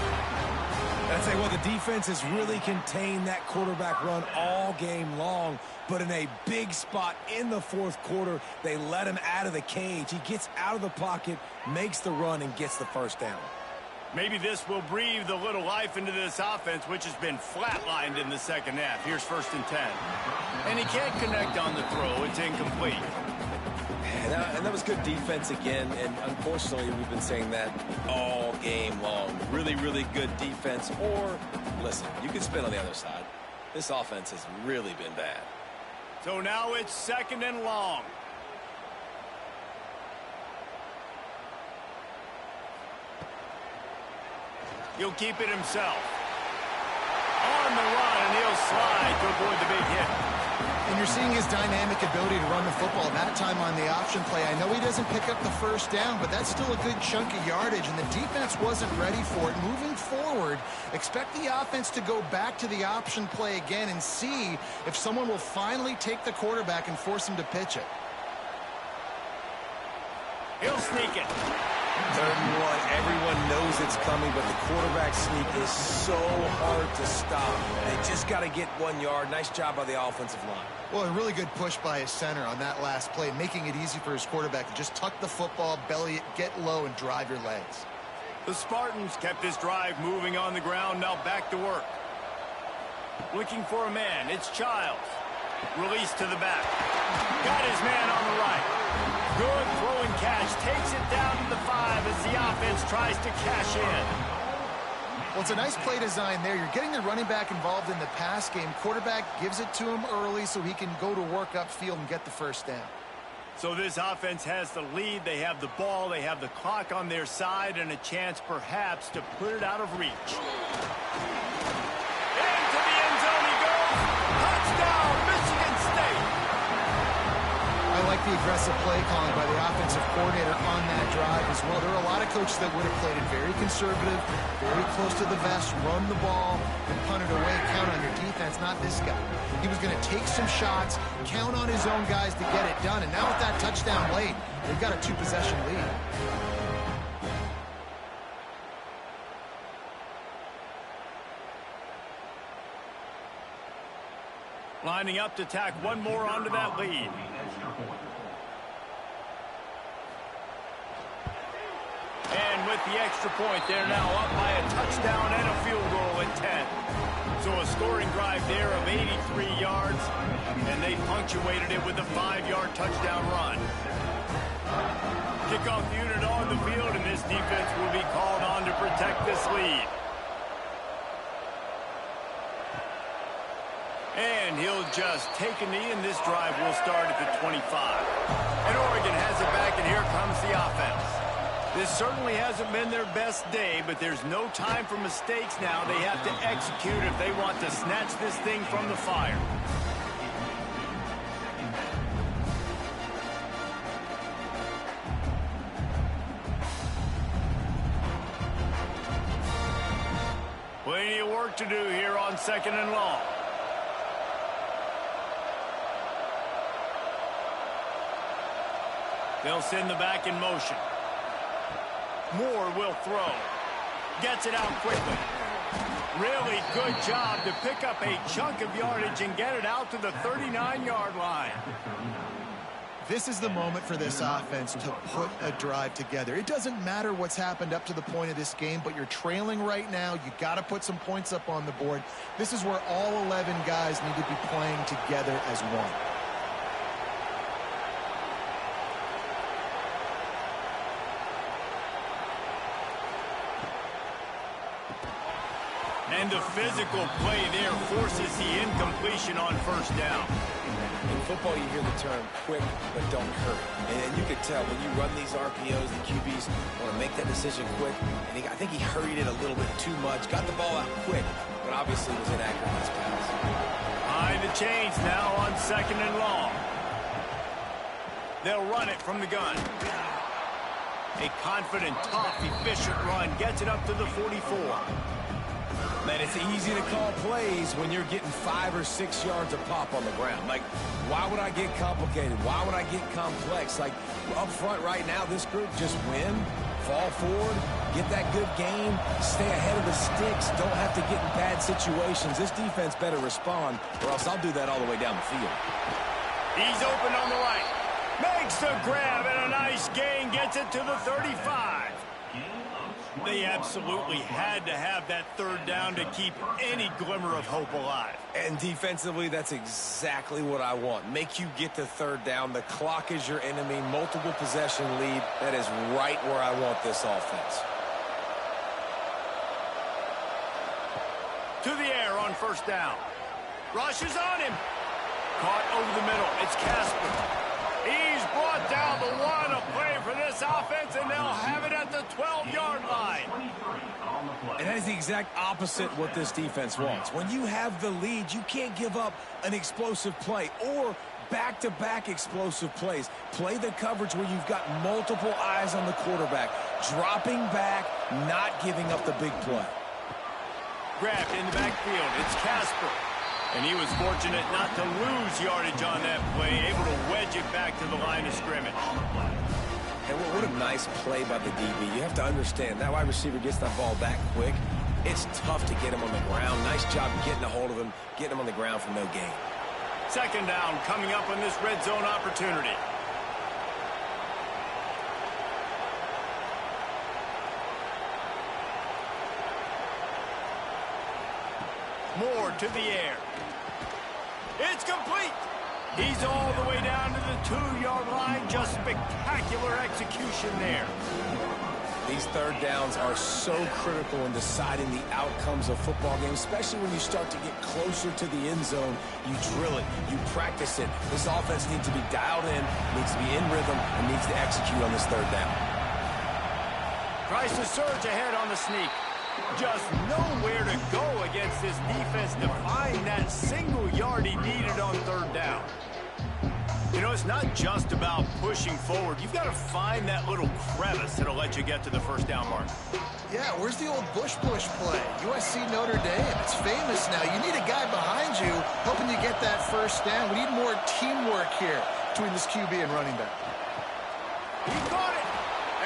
I'd say, well, the defense has really contained that quarterback run all game long, but in a big spot in the fourth quarter, they let him out of the cage. He gets out of the pocket, makes the run, and gets the first down. Maybe this will breathe a little life into this offense, which has been flatlined in the second half. Here's 1st and 10. And he can't connect on the throw. It's incomplete. And that was good defense again, and unfortunately, we've been saying that all game long. Really, really good defense, or, listen, you can spin on the other side. This offense has really been bad. So now it's 2nd and long. He'll keep it himself. On the run, and he'll slide to avoid the big hit. And you're seeing his dynamic ability to run the football. That time on the option play, I know he doesn't pick up the first down, but that's still a good chunk of yardage, and the defense wasn't ready for it. Moving forward, expect the offense to go back to the option play again and see if someone will finally take the quarterback and force him to pitch it. He'll sneak it. 3rd and 1, everyone knows it's coming, but the quarterback sneak is so hard to stop. They just got to get 1 yard. Nice job by the offensive line. Well, a really good push by his center on that last play, making it easy for his quarterback to just tuck the football, belly it, get low, and drive your legs. The Spartans kept this drive moving on the ground, now back to work. Looking for a man, it's Childs. Release to the back. Got his man on the right. Good throwing catch, takes it down to the 5 as the offense tries to cash in. Well, it's a nice play design there. You're getting the running back involved in the pass game. Quarterback gives it to him early so he can go to work upfield and get the first down. So this offense has the lead. They have the ball. They have the clock on their side and a chance perhaps to put it out of reach. Into the end zone he goes. Touchdown, Michigan State. I like the aggressive play calling by the offensive coordinator on that drive as well. There are a lot of coaches that would have played it very conservative, very close to the vest, run the ball, and punt it away. Count on your defense, not this guy. He was going to take some shots, count on his own guys to get it done. And now with that touchdown late, they've got a 2-possession lead. Lining up to tack one more onto that lead. And with the extra point, they're now up by a touchdown and a field goal at 10. So a scoring drive there of 83 yards, and they punctuated it with a 5-yard touchdown run. Kickoff unit on the field, and this defense will be called on to protect this lead. And he'll just take a knee, and this drive will start at the 25. And Oregon has it back, and here comes the offense. This certainly hasn't been their best day, but there's no time for mistakes now. They have to execute if they want to snatch this thing from the fire. Plenty of work work to do here on 2nd and long. They'll send the back in motion. Moore will throw. Gets it out quickly. Really good job to pick up a chunk of yardage and get it out to the 39-yard line. This is the moment for this offense to put a drive together. It doesn't matter what's happened up to the point of this game, but you're trailing right now. You got to put some points up on the board. This is where all 11 guys need to be playing together as one. And the physical play there forces the incompletion on 1st down. In football, you hear the term quick, but don't hurry. And you can tell when you run these RPOs, the QBs want to make that decision quick. And I think he hurried it a little bit too much. Got the ball out quick, but obviously was inaccurate in his pass. Behind the chains now on 2nd and long. They'll run it from the gun. A confident, tough, efficient run gets it up to the 44. Man, it's easy to call plays when you're getting 5 or 6 yards of pop on the ground. Like, why would I get complicated? Why would I get complex? Like, up front right now, this group just win, fall forward, get that good game, stay ahead of the sticks, don't have to get in bad situations. This defense better respond, or else I'll do that all the way down the field. He's open on the right. Makes the grab, and a nice gain gets it to the 35. They absolutely had to have that 3rd down to keep any glimmer of hope alive. And defensively, that's exactly what I want. Make you get to 3rd down. The clock is your enemy. Multiple possession lead. That is right where I want this offense. To the air on 1st down. Rushes on him. Caught over the middle. It's Casper. He's brought down the one. A play for this offense, and they'll have it at the 12-yard line. And that is the exact opposite what this defense wants. When you have the lead, you can't give up an explosive play or back-to-back explosive plays. Play the coverage where you've got multiple eyes on the quarterback, dropping back, not giving up the big play. Grabbed in the backfield. It's Casper. And he was fortunate not to lose yardage on that play, able to wedge it back to the line of scrimmage. And what a nice play by the DB. You have to understand, that wide receiver gets that ball back quick. It's tough to get him on the ground. Nice job getting a hold of him, getting him on the ground for no gain. 2nd down coming up on this red zone opportunity. Moore to the air. It's complete. He's all the way down to the 2-yard line. Just spectacular execution there. These 3rd downs are so critical in deciding the outcomes of football games, especially when you start to get closer to the end zone. You drill it. You practice it. This offense needs to be dialed in, needs to be in rhythm, and needs to execute on this 3rd down. Tries to surge ahead on the sneak. Just nowhere to go against this defense to find that single yard he needed on 3rd down. You know, it's not just about pushing forward. You've got to find that little crevice that'll let you get to the 1st down mark. Yeah, where's the old push play? USC Notre Dame. It's famous now. You need a guy behind you helping you get that 1st down. We need more teamwork here between this QB and running back. He caught it,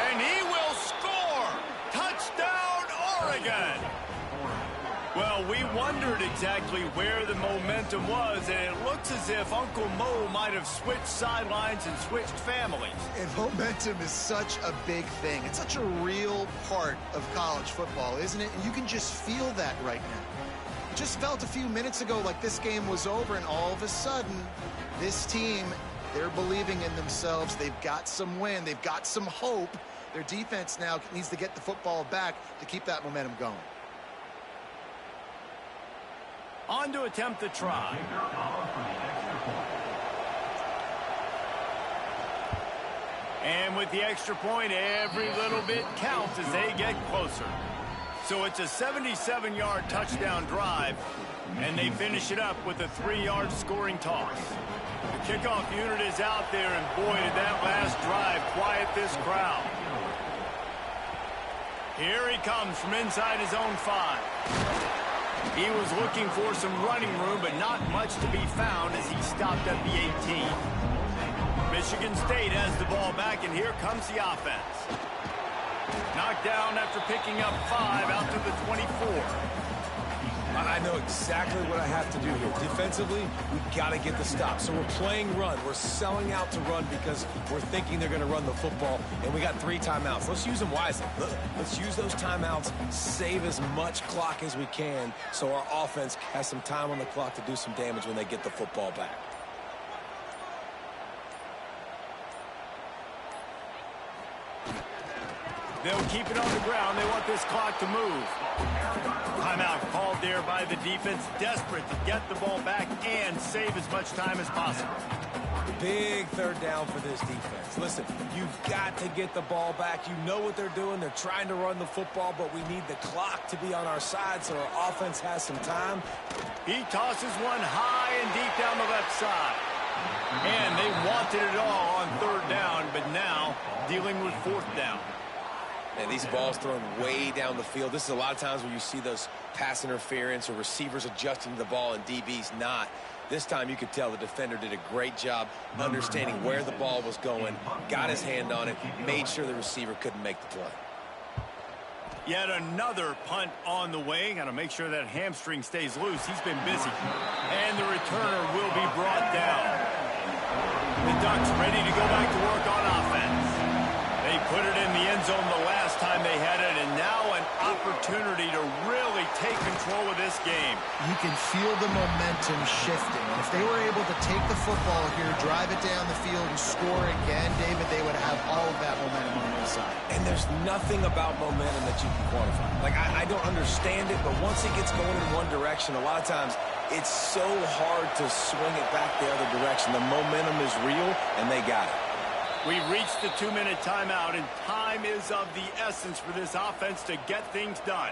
and he will score. Touchdown, Oregon. Well, we wondered exactly where the momentum was, and it looks as if Uncle Mo might have switched sidelines and switched families. And momentum is such a big thing. It's such a real part of college football, isn't it? And you can just feel that right now. It just felt a few minutes ago like this game was over, and all of a sudden, this team, they're believing in themselves. They've got some wind. They've got some hope. Their defense now needs to get the football back to keep that momentum going. On to attempt the try. And with the extra point, every little bit counts as they get closer. So it's a 77-yard touchdown drive, and they finish it up with a 3-yard scoring toss. The kickoff unit is out there, and boy, did that last drive quiet this crowd. Here he comes from inside his own 5. He was looking for some running room, but not much to be found as he stopped at the 18. Michigan State has the ball back, and here comes the offense. Knocked down after picking up 5 out to the 24. I know exactly what I have to do here. Defensively, we got to get the stop. So we're playing run. We're selling out to run because we're thinking they're going to run the football, and we got 3 timeouts. Let's use them wisely. Let's use those timeouts, save as much clock as we can so our offense has some time on the clock to do some damage when they get the football back. They'll keep it on the ground. They want this clock to move. Timeout called there by the defense, desperate to get the ball back and save as much time as possible. Big third down for this defense. Listen, you've got to get the ball back. You know what they're doing. They're trying to run the football, but we need the clock to be on our side so our offense has some time. He tosses one high and deep down the left side. Man, they wanted it all on third down, but now dealing with fourth down. And these balls thrown way down the field. This is a lot of times where you see those pass interference or receivers adjusting to the ball and DBs not. This time you could tell the defender did a great job understanding where the ball was going, got his hand on it, made sure the receiver couldn't make the play. Yet another punt on the way. Got to make sure that hamstring stays loose. He's been busy. And the returner will be brought down. The Ducks ready to go back to work on offense. They put it in the end zone the last time they had it, and now an opportunity to really take control of this game. You can feel the momentum shifting. And if they were able to take the football here, drive it down the field, and score again, David, they would have all of that momentum on their side. And there's nothing about momentum that you can quantify. Like, I don't understand it, but once it gets going in one direction, a lot of times it's so hard to swing it back the other direction. The momentum is real, and they got it. We've reached the 2-minute timeout, and time is of the essence for this offense to get things done.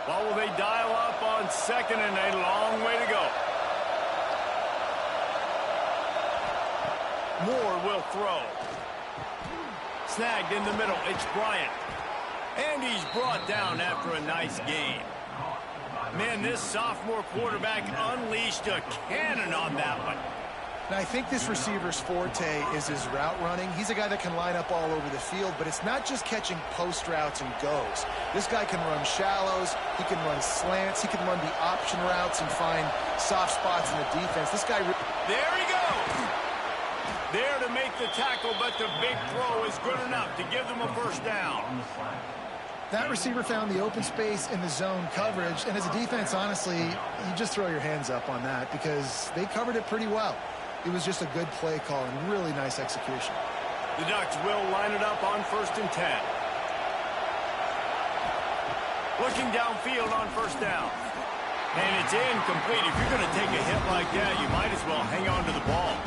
Well, will they dial up on second and a long way to go? Moore will throw. Snagged in the middle. It's Bryant. And he's brought down after a nice game. Man, this sophomore quarterback unleashed a cannon on that one. Now, I think this receiver's forte is his route running. He's a guy that can line up all over the field, but it's not just catching post routes and goes. This guy can run shallows, he can run slants, he can run the option routes and find soft spots in the defense. This guy... There he goes! There to make the tackle, but the big throw is good enough to give them a first down. That receiver found the open space in the zone coverage, and as a defense, honestly, you just throw your hands up on that because they covered it pretty well. It was just a good play call and really nice execution. The Ducks will line it up on 1st and 10. Looking downfield on first down. And it's incomplete. If you're going to take a hit like that, you might as well hang on to the ball.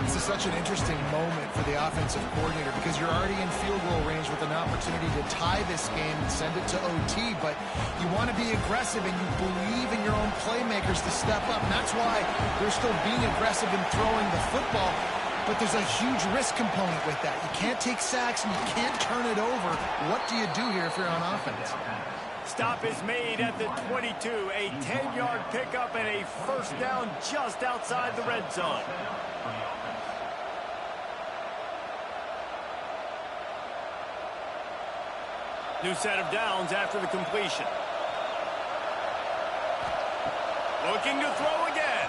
This is such an interesting moment for the offensive coordinator because you're already in field goal range with an opportunity to tie this game and send it to OT, but you want to be aggressive and you believe in your own playmakers to step up, and that's why they're still being aggressive in throwing the football, but there's a huge risk component with that. You can't take sacks and you can't turn it over. What do you do here if you're on offense? Stop is made at the 22, a 10-yard pickup and a first down just outside the red zone. New set of downs after the completion. Looking to throw again.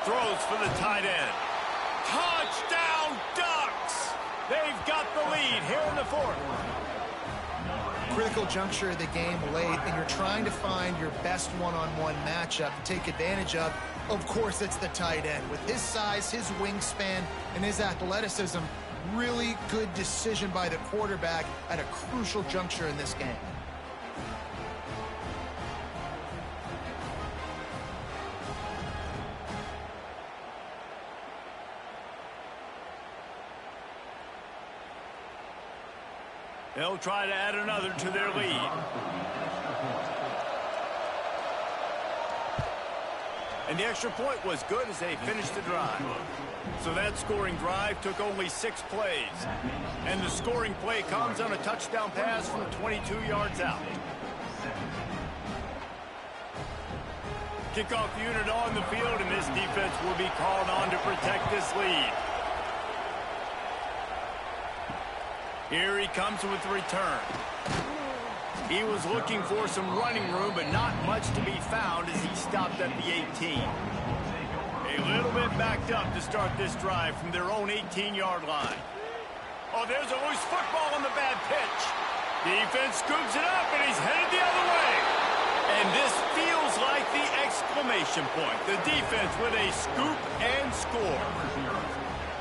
Throws for the tight end. Touchdown, Ducks! They've got the lead here in the 4th. Critical juncture of the game late, and you're trying to find your best one-on-one matchup to take advantage of. Of course, it's the tight end. With his size, his wingspan, and his athleticism, really good decision by the quarterback at a crucial juncture in this game. They'll try to add another to their lead. And the extra point was good as they finished the drive. So that scoring drive took only 6 plays. And the scoring play comes on a touchdown pass from 22 yards out. Kickoff unit on the field, and this defense will be called on to protect this lead. Here he comes with the return. He was looking for some running room, but not much to be found as he stopped at the 18. A little bit backed up to start this drive from their own 18-yard line. Oh, there's a loose football on the bad pitch. Defense scoops it up, and he's headed the other way. And this feels like the exclamation point. The defense with a scoop and score.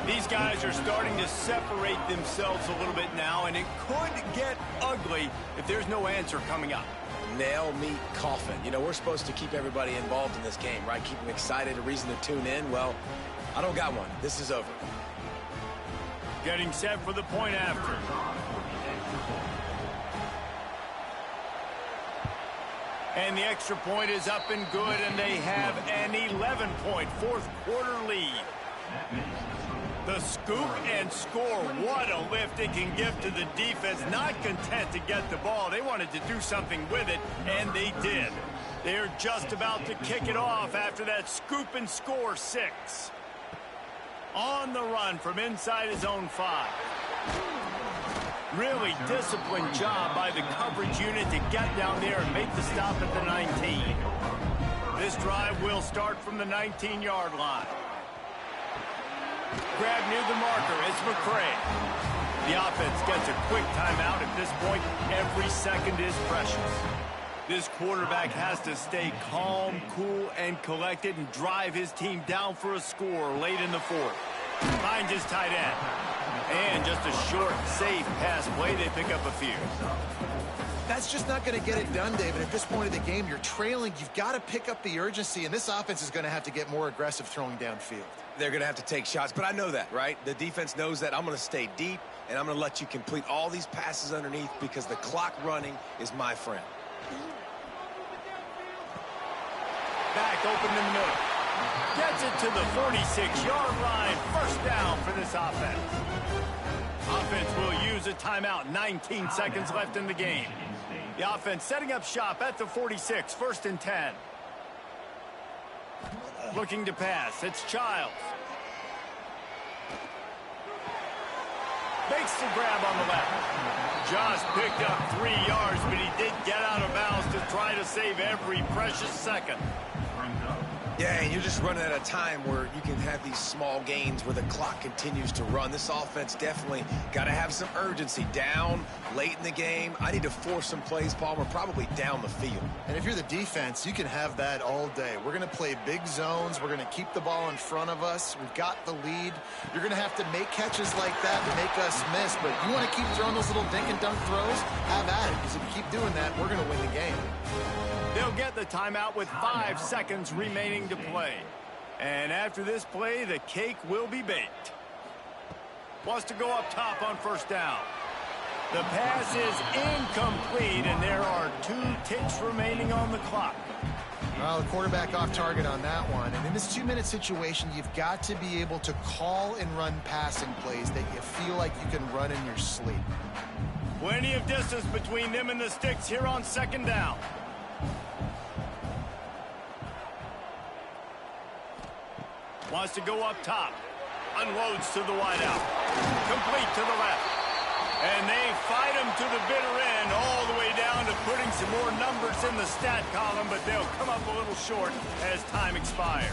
These guys are starting to separate themselves a little bit now, and it could get ugly if there's no answer coming up. Nail, meat, coffin. You know, we're supposed to keep everybody involved in this game, right? Keep them excited, a reason to tune in. Well, I don't got one. This is over. Getting set for the point after. And the extra point is up and good, and they have an 11-point fourth-quarter lead. The scoop and score, what a lift it can give to the defense. Not content to get the ball. They wanted to do something with it, and they did. They're just about to kick it off after that scoop and score 6. On the run from inside his own 5. Really disciplined job by the coverage unit to get down there and make the stop at the 19. This drive will start from the 19-yard line. Grab near the marker, it's McCray. The offense gets a quick timeout. At this point, every second is precious. This quarterback has to stay calm, cool, and collected and drive his team down for a score late in the 4th. Finds his tight end. And just a short, safe pass play, they pick up a few. That's just not going to get it done, David. At this point of the game, you're trailing. You've got to pick up the urgency, and this offense is going to have to get more aggressive throwing downfield. They're going to have to take shots, but I know that, right? The defense knows that. I'm going to stay deep, and I'm going to let you complete all these passes underneath because the clock running is my friend. Back open in the middle. Gets it to the 46-yard line. First down for this offense. Offense will use a timeout. 19 seconds left in the game. The offense setting up shop at the 46. 1st and 10. Looking to pass. It's Childs. Makes the grab on the left. Josh picked up 3 yards, but he did get out of bounds to try to save every precious second. Yeah, and you're just running at a time where you can have these small gains where the clock continues to run. This offense definitely got to have some urgency. Down late in the game, I need to force some plays, Paul. We're probably down the field. And if you're the defense, you can have that all day. We're going to play big zones. We're going to keep the ball in front of us. We've got the lead. You're going to have to make catches like that to make us miss. But you want to keep throwing those little dink and dunk throws? Have at it, because if you keep doing that, we're going to win the game. They'll get the timeout with 5 seconds remaining to play. And after this play, the cake will be baked. Wants to go up top on 1st down. The pass is incomplete, and there are 2 ticks remaining on the clock. Well, the quarterback off target on that one. And in this 2-minute situation, you've got to be able to call and run passing plays that you feel like you can run in your sleep. Plenty of distance between them and the sticks here on 2nd down. Wants to go up top. Unloads to the wideout. Complete to the left. And they fight him to the bitter end, all the way down to putting some more numbers in the stat column, but they'll come up a little short as time expires.